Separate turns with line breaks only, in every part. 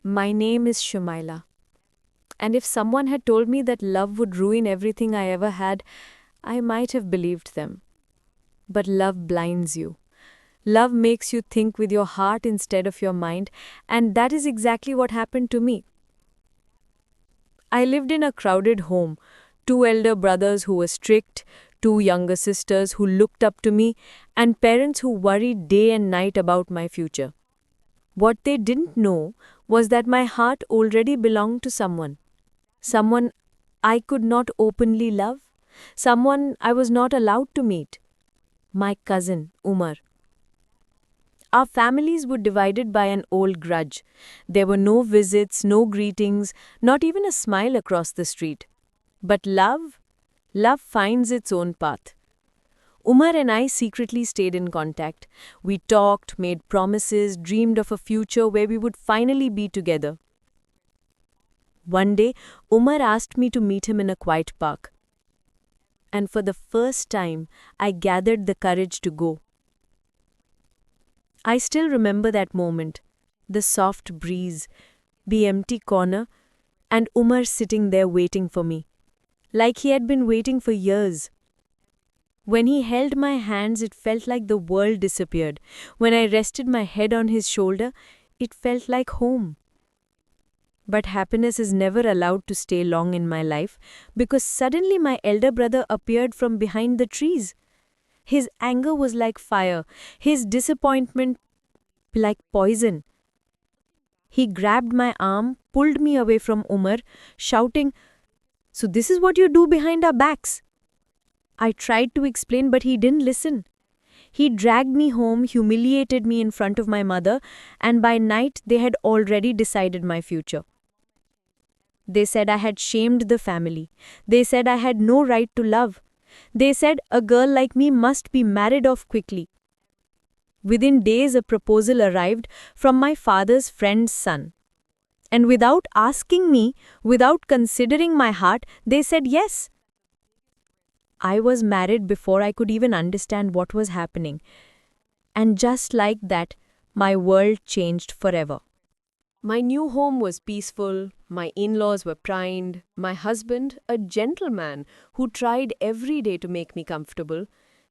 My name is Shumaila. And if someone had told me that love would ruin everything I ever had, I might have believed them. But love blinds you. Love makes you think with your heart instead of your mind, and that is exactly what happened to me. I lived in a crowded home, two elder brothers who were strict, two younger sisters who looked up to me, and parents who worried day and night about my future. What they didn't know was that my heart already belonged to someone I could not openly love, someone I was not allowed to meet, my cousin, Umar. Our families were divided by an old grudge. There were no visits, no greetings, not even a smile across the street. But love finds its own path. Umar and I secretly stayed in contact. We talked, made promises, dreamed of a future where we would finally be together. One day, Umar asked me to meet him in a quiet park. And for the first time, I gathered the courage to go. I still remember that moment, the soft breeze, the empty corner, and Umar sitting there waiting for me, like he had been waiting for years. When he held my hands, it felt like the world disappeared. When I rested my head on his shoulder, it felt like home. But happiness is never allowed to stay long in my life because suddenly my elder brother appeared from behind the trees. His anger was like fire, his disappointment like poison. He grabbed my arm, pulled me away from Umar, shouting, "So this is what you do behind our backs?" I tried to explain, but he didn't listen. He dragged me home, humiliated me in front of my mother, and by night they had already decided my future. They said I had shamed the family. They said I had no right to love. They said a girl like me must be married off quickly. Within days, a proposal arrived from my father's friend's son. And without asking me, without considering my heart, they said yes. I was married before I could even understand what was happening. And just like that, my world changed forever. My new home was peaceful, my in-laws were kind, my husband, a gentleman who tried every day to make me comfortable,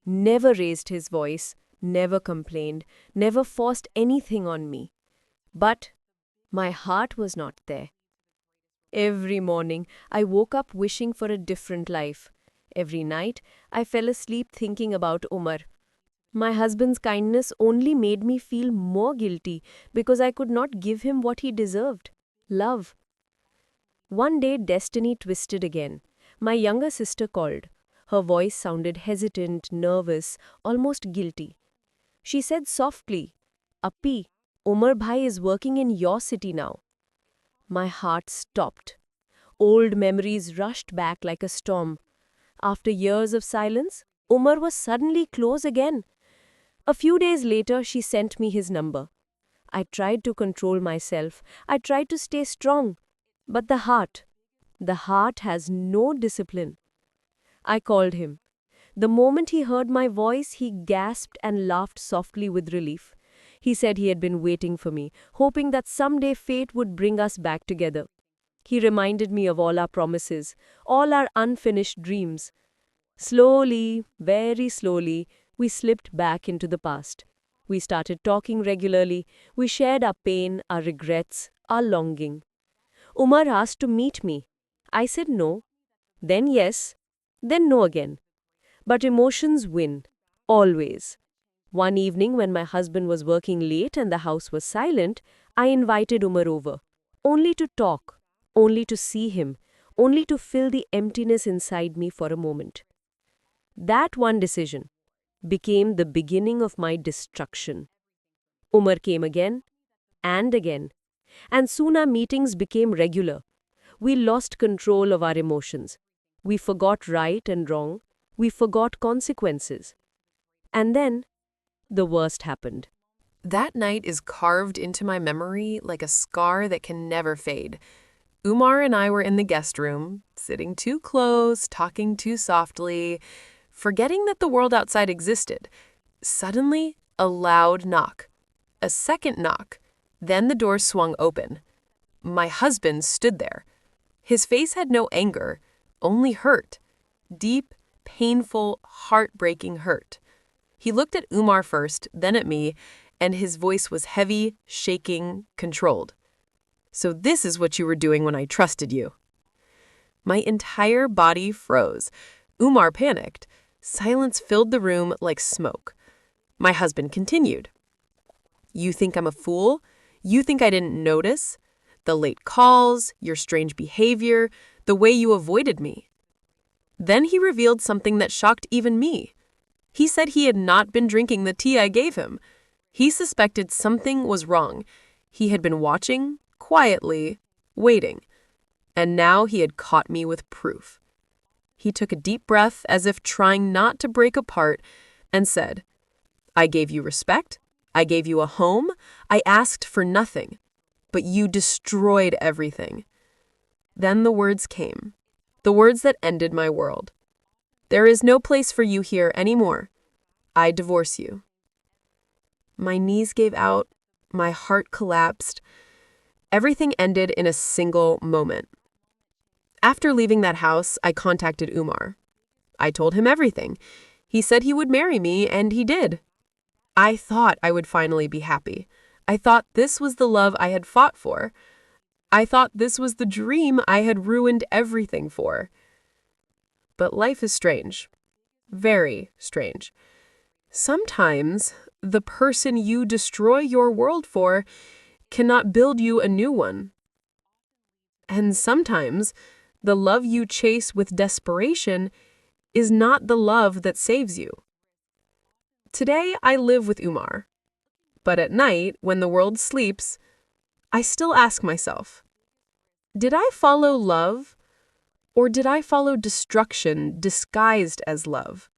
never raised his voice, never complained, never forced anything on me. But my heart was not there. Every morning, I woke up wishing for a different life. Every night, I fell asleep thinking about Umar. My husband's kindness only made me feel more guilty because I could not give him what he deserved, love. One day, destiny twisted again. My younger sister called. Her voice sounded hesitant, nervous, almost guilty. She said softly, "Appi, Umar Bhai is working in your city now." My heart stopped. Old memories rushed back like a storm. After years of silence, Umar was suddenly close again. A few days later, she sent me his number. I tried to control myself. I tried to stay strong. But the heart has no discipline. I called him. The moment he heard my voice, he gasped and laughed softly with relief. He said he had been waiting for me, hoping that someday fate would bring us back together. He reminded me of all our promises, all our unfinished dreams. Slowly, very slowly, we slipped back into the past. We started talking regularly. We shared our pain, our regrets, our longing. Umar asked to meet me. I said no, then yes, then no again. But emotions win, always. One evening, when my husband was working late and the house was silent, I invited Umar over. Only to talk, only to see him, only to fill the emptiness inside me for a moment. That one decision became the beginning of my destruction. Umar came again and again, and soon our meetings became regular. We lost control of our emotions. We forgot right and wrong. We forgot consequences. And then, the worst happened.
That night is carved into my memory like a scar that can never fade. Umar and I were in the guest room, sitting too close, talking too softly, forgetting that the world outside existed. Suddenly, a loud knock. A second knock. Then the door swung open. my husband stood there. His face had no anger, only hurt. Deep, painful, heartbreaking hurt. He looked at Umar first, then at me, and his voice was heavy, shaking, controlled. "So this is what you were doing when I trusted you." My entire body froze. Umar panicked. Silence filled the room like smoke. My husband continued. "You think I'm a fool? You think I didn't notice? The late calls, your strange behavior, the way you avoided me." Then he revealed something that shocked even me. He said he had not been drinking the tea I gave him. He suspected something was wrong. He had been watching, quietly, waiting. And now he had caught me with proof. He took a deep breath as if trying not to break apart and said, "I gave you respect. I gave you a home. I asked for nothing. But you destroyed everything." Then the words came. The words that ended my world. "There is no place for you here anymore. I divorce you." My knees gave out. My heart collapsed. Everything ended in a single moment. After leaving that house, I contacted Umar. I told him everything. He said he would marry me, and he did. I thought I would finally be happy. I thought this was the love I had fought for. I thought this was the dream I had ruined everything for. But life is strange. Very strange. Sometimes the person you destroy your world for cannot build you a new one. And sometimes the love you chase with desperation is not the love that saves you. Today I live with Umar. But at night, when the world sleeps, I still ask myself, did I follow love, or did I follow destruction disguised as love?